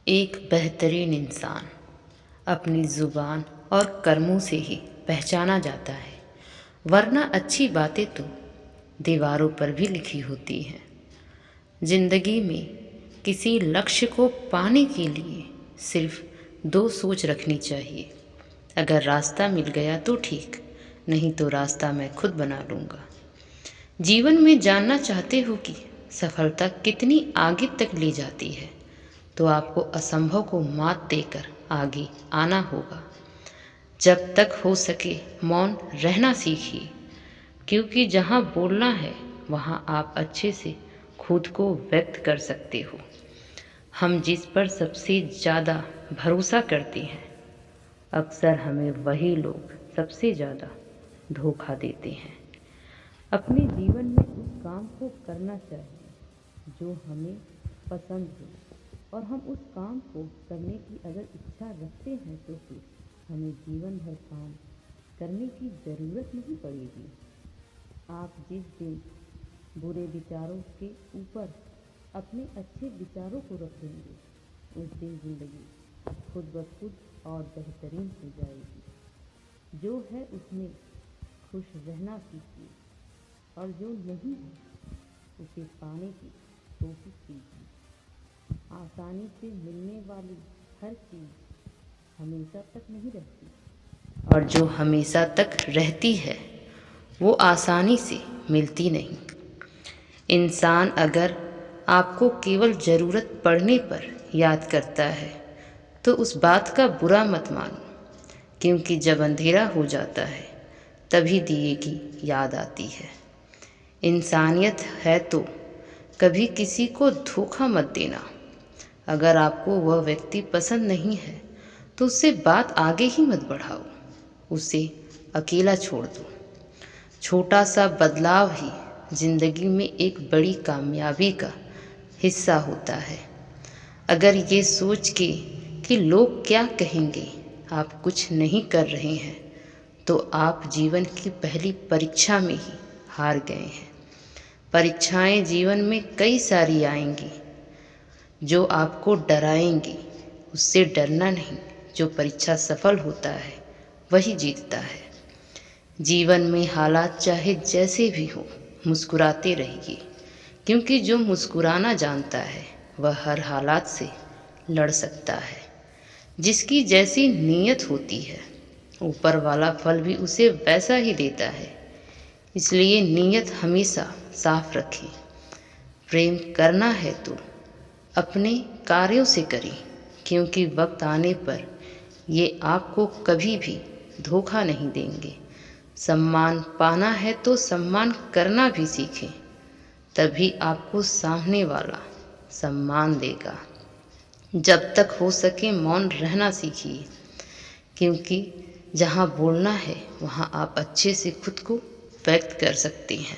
एक बेहतरीन इंसान अपनी ज़ुबान और कर्मों से ही पहचाना जाता है, वरना अच्छी बातें तो दीवारों पर भी लिखी होती हैं। ज़िंदगी में किसी लक्ष्य को पाने के लिए सिर्फ दो सोच रखनी चाहिए। अगर रास्ता मिल गया तो ठीक, नहीं तो रास्ता मैं खुद बना लूँगा। जीवन में जानना चाहते हो कि सफलता कितनी आगे तक ले जाती है, तो आपको असंभव को मात देकर आगे आना होगा। जब तक हो सके मौन रहना सीखिए, क्योंकि जहाँ बोलना है वहाँ आप अच्छे से खुद को व्यक्त कर सकते हो। हम जिस पर सबसे ज़्यादा भरोसा करते हैं, अक्सर हमें वही लोग सबसे ज़्यादा धोखा देते हैं। अपने जीवन में उस काम को करना चाहिए जो हमें पसंद हो, और हम उस काम को करने की अगर इच्छा रखते हैं तो फिर हमें जीवन भर काम करने की ज़रूरत नहीं पड़ेगी। आप जिस दिन बुरे विचारों के ऊपर अपने अच्छे विचारों को रख देंगे, उस दिन ज़िंदगी खुद ब खुद और बेहतरीन हो जाएगी। जो है उसमें खुश रहना सीखिए, और जो नहीं है उसे पाने की कोशिश कीजिए। आसानी से मिलने वाली हर चीज़ हमेशा तक नहीं रहती, और जो हमेशा तक रहती है वो आसानी से मिलती नहीं। इंसान अगर आपको केवल ज़रूरत पड़ने पर याद करता है तो उस बात का बुरा मत मानो, क्योंकि जब अंधेरा हो जाता है तभी दिए की याद आती है। इंसानियत है तो कभी किसी को धोखा मत देना। अगर आपको वह व्यक्ति पसंद नहीं है तो उससे बात आगे ही मत बढ़ाओ, उसे अकेला छोड़ दो। छोटा सा बदलाव ही ज़िंदगी में एक बड़ी कामयाबी का हिस्सा होता है। अगर ये सोच के कि लोग क्या कहेंगे आप कुछ नहीं कर रहे हैं, तो आप जीवन की पहली परीक्षा में ही हार गए हैं। परीक्षाएं जीवन में कई सारी आएंगी जो आपको डराएंगी, उससे डरना नहीं। जो परीक्षा सफल होता है वही जीतता है। जीवन में हालात चाहे जैसे भी हो, मुस्कुराते रहिए, क्योंकि जो मुस्कुराना जानता है वह हर हालात से लड़ सकता है। जिसकी जैसी नीयत होती है, ऊपर वाला फल भी उसे वैसा ही देता है। इसलिए नीयत हमेशा साफ रखें। प्रेम करना है तो अपने कार्यों से करें, क्योंकि वक्त आने पर ये आपको कभी भी धोखा नहीं देंगे। सम्मान पाना है तो सम्मान करना भी सीखें, तभी आपको सामने वाला सम्मान देगा। जब तक हो सके मौन रहना सीखिए, क्योंकि जहाँ बोलना है वहाँ आप अच्छे से खुद को व्यक्त कर सकते हैं।